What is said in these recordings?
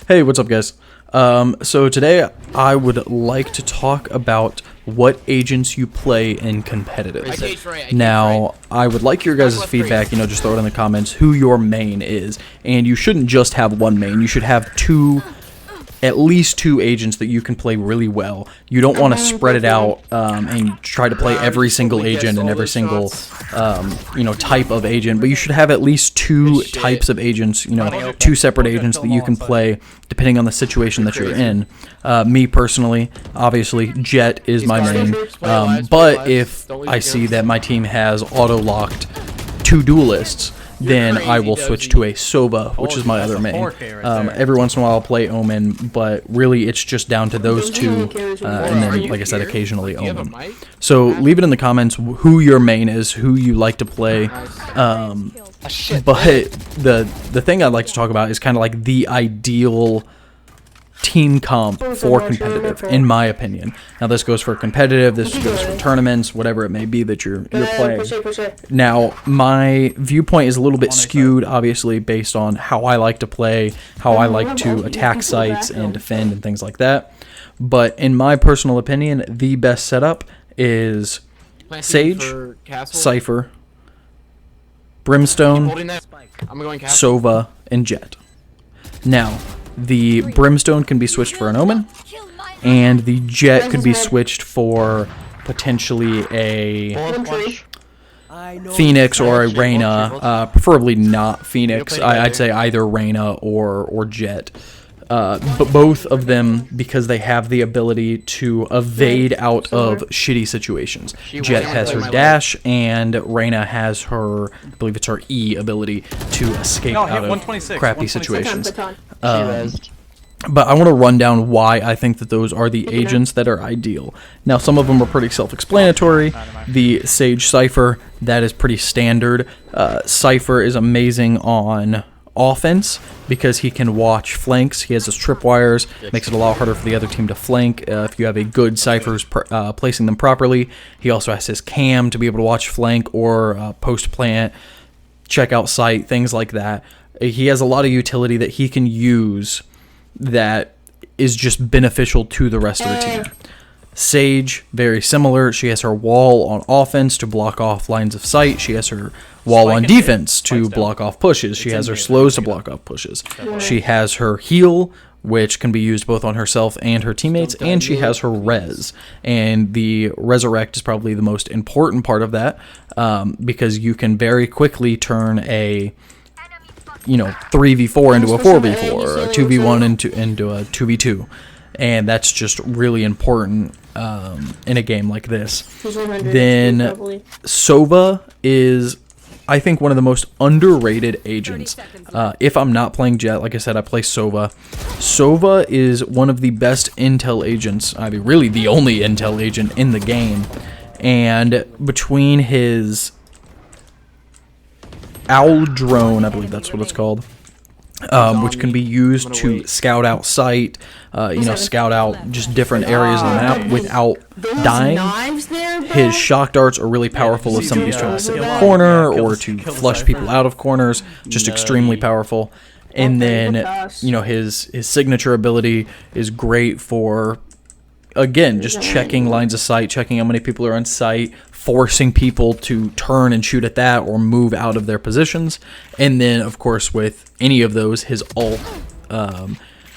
Hey, what's up, guys? So today I would like to talk about what agents you play in competitive. Now, I would like your guys' feedback, just throw it in the comments, who your main is. And you shouldn't just have one main, you should have at least two agents that you can play really well. You don't want to spread it out and try to play every single agent and every single type of agent, but you should have at least two types of agents, two separate agents that you can play depending on the situation that you're in. Me personally, obviously, Jett is my main, but if I see that my team has auto-locked two duelists, then I will switch to a Sova, which is my other main. Every once in a while I'll play Omen, but really it's just down to those two, and then, like I said, occasionally Omen. So leave it in the comments who your main is, who you like to play. But the thing I'd like to talk about is kind of like the ideal team comp for competitive, in my opinion. Now this goes for competitive, this goes for tournaments, whatever it may be that you're playing. Now my viewpoint is a little bit skewed, obviously, based on how I like to play, how I like to attack sites and defend and things like that. But in my personal opinion, the best setup is Sage, Cypher, Brimstone, Sova, and Jett. Now, the Brimstone can be switched for an Omen, and the Jett could be switched for potentially a Phoenix or a Reyna, preferably not Phoenix. I'd say either Reyna or Jett. But both of them, because they have the ability to evade out of shitty situations. Jett has her dash, and Reyna has her, I believe it's her E ability to escape out of crappy situations. But I want to run down why I think that those are the agents that are ideal. Now, some of them are pretty self-explanatory. The Sage Cypher, that is pretty standard. Cypher is amazing on offense because he can watch flanks. He has his tripwires, makes it a lot harder for the other team to flank if you have a good Cypher placing them properly. He also has his cam to be able to watch flank or post plant, check out site, things like that. He has a lot of utility that he can use that is just beneficial to the rest of the team. Sage, very similar. She has her wall on offense to block off lines of sight. She has her wall on defense to block off pushes. She has her slows to block off pushes. She has her heal, which can be used both on herself and her teammates, and she has her res. And the resurrect is probably the most important part of that, because you can very quickly turn a 3v4 into a 4v4, or a 2v1 into a 2v2. And that's just really important in a game like this. Then Sova is, I think, one of the most underrated agents. If I'm not playing Jett, like I said, I play Sova. Sova is one of the best intel agents, I mean, really the only intel agent in the game. And between his Owl Drone, I believe that's what it's called, which can be used to scout out sight, scout out just different areas of the map without dying. His shock darts are really powerful if somebody's trying to sit in a corner or to flush people out of corners, just extremely powerful. And then, his signature ability is great for, again, just checking lines of sight, checking how many people are on site, forcing people to turn and shoot at that or move out of their positions. And then, of course, with any of those, his ult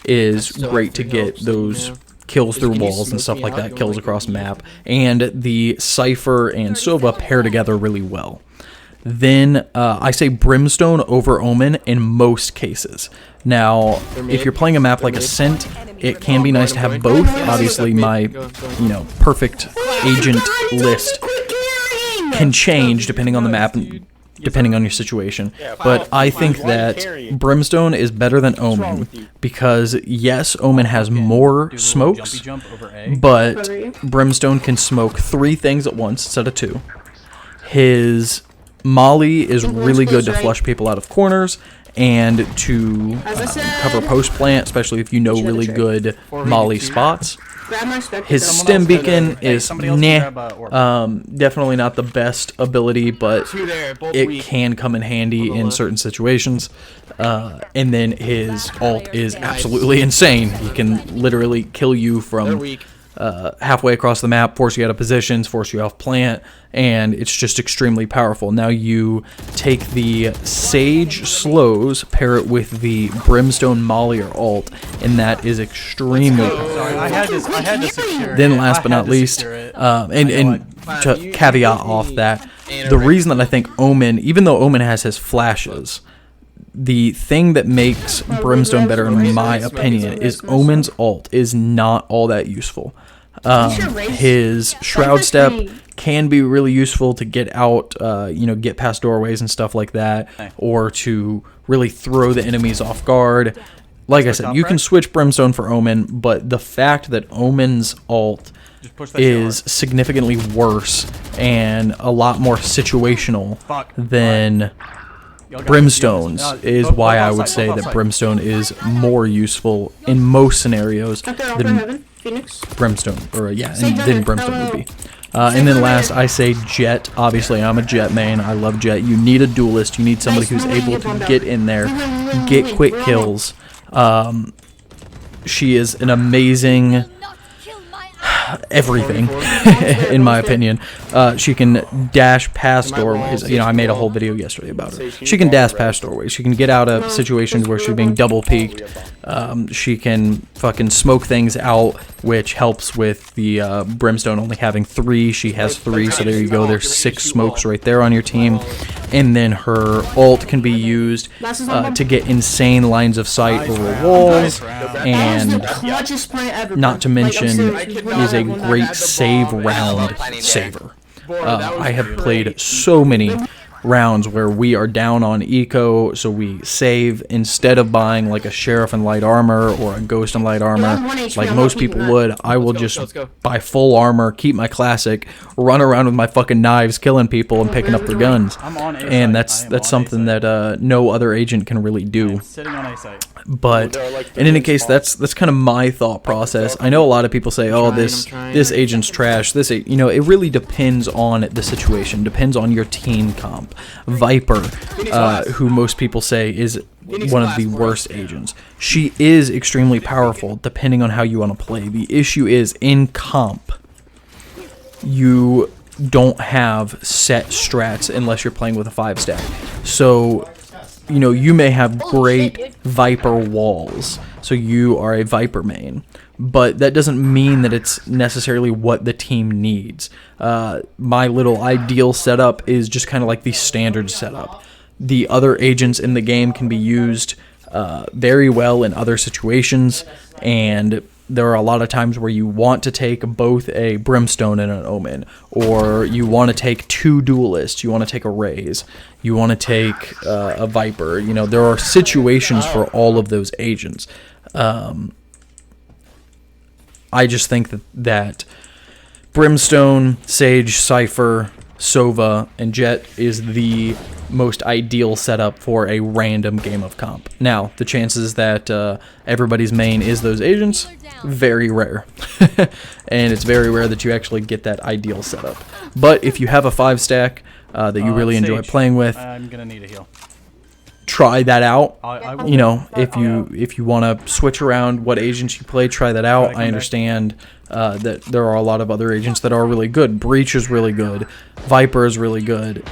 is great to get those kills through walls and stuff like that, kills across map. And the Cypher and Sova pair together really well. Then I say Brimstone over Omen in most cases. Now, if you're playing a map like Ascent, it can be nice to have both. Obviously, my perfect agent list can change depending on the map and depending on your situation. But I think that Brimstone is better than Omen because, yes, Omen has more smokes, but Brimstone can smoke 3 things at once instead of 2. His Molly is really good to flush people out of corners and to cover post plant, especially if you know really good Molly spots. His stem beacon is definitely not the best ability, but it can come in handy in certain situations. and then his ult is absolutely insane. He can literally kill you from halfway across the map, force you out of positions, force you off plant, and it's just extremely powerful. Now you take the Sage slows, pair it with the Brimstone Mollier ult, and that is extremely powerful. Sorry, I had to secure it. Then last but not least, and to caveat off that, the reason that I think Omen, even though Omen has his flashes, the thing that makes Brimstone better, in my opinion, is Omen's ult is not all that useful. His Shroud Step can be really useful to get out, get past doorways and stuff like that, or to really throw the enemies off guard. Like I said, you can switch Brimstone for Omen, but the fact that Omen's ult is significantly worse and a lot more situational than Brimstone's is why I would say that Brimstone is more useful in most scenarios than Brimstone, than Brimstone would be. And then last, I say Jett. Obviously, I'm a Jett main. I love Jett. You need a duelist. You need somebody who's able to get in there, get quick kills. She is an amazing everything, in my opinion. She can dash past doorways. I made a whole video yesterday about her. She can dash past doorways. She can get out of situations where she's being double peeked. She can fucking smoke things out, which helps with the Brimstone only having 3. She has 3, so there you go. There's 6 smokes right there on your team. And then her ult can be used to get insane lines of sight over walls, and not to mention is a great save round saver. I have played so many rounds where we are down on eco, so we save instead of buying like a sheriff and light armor or a ghost and light armor like most people would. I will just buy full armor, keep my classic, run around with my fucking knives killing people and picking up their guns, and that's something that no other agent can really do. But in any case, that's kind of my thought process. I know a lot of people say, oh, this agent's trash. It really depends on the situation, depends on your team comp. Viper, who most people say is one of the worst agents. She is extremely powerful depending on how you want to play. The issue is in comp, you don't have set strats unless you're playing with a 5-stack. So, you may have great Viper walls, so you are a Viper main, but that doesn't mean that it's necessarily what the team needs. My little ideal setup is just kind of like the standard setup. The other agents in the game can be used very well in other situations, and there are a lot of times where you want to take both a Brimstone and an Omen, or you want to take 2 duelists, you want to take a Raze, you want to take a Viper. There are situations for all of those agents. I just think that Brimstone, Sage, Cypher, Sova, and Jett is the most ideal setup for a random game of comp. Now, the chances that everybody's main is those agents, very rare. And it's very rare that you actually get that ideal setup. But if you have a 5-stack that you really enjoy playing with, I'm gonna need a heal. Try that out. If you want to switch around what agents you play, try that out. I understand that there are a lot of other agents that are really good. Breach is really good. Viper is really good.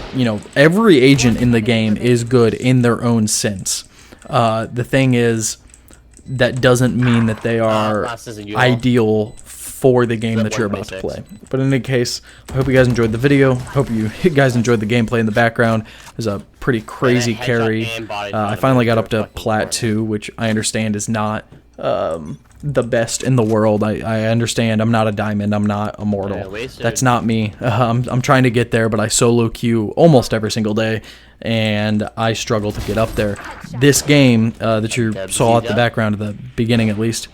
Every agent in the game is good in their own sense. The thing is, that doesn't mean that they are ideal for the game that you're about to play. But in any case, I hope you guys enjoyed the video. Hope you guys enjoyed the gameplay in the background. It was a pretty crazy carry. I finally got up to Plat 2, which I understand is not the best in the world. I understand I'm not a diamond. I'm not immortal. That's not me. I'm trying to get there, but I solo queue almost every single day, and I struggle to get up there. This game that you saw at the background at the beginning, at least,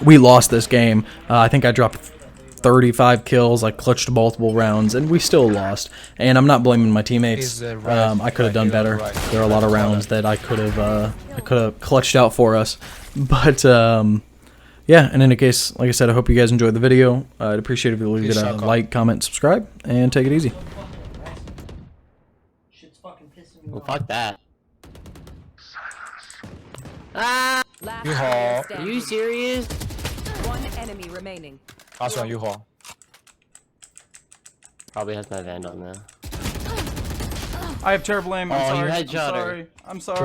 we lost this game. I think I dropped 35 kills. I clutched multiple rounds, and we still lost. And I'm not blaming my teammates. I could have done better. There are a lot of rounds that I could have clutched out for us. But yeah. In any case, like I said, I hope you guys enjoyed the video. I'd appreciate if you leave it a like, comment, subscribe, and take it easy. Well, fuck that. Ah! Last You player haul. Are standing. you serious? One enemy remaining. Last one, you haul. Probably has my Vandal now. I have terrible aim. I'm Oh, you sorry. I'm headshot her. sorry. I'm sorry.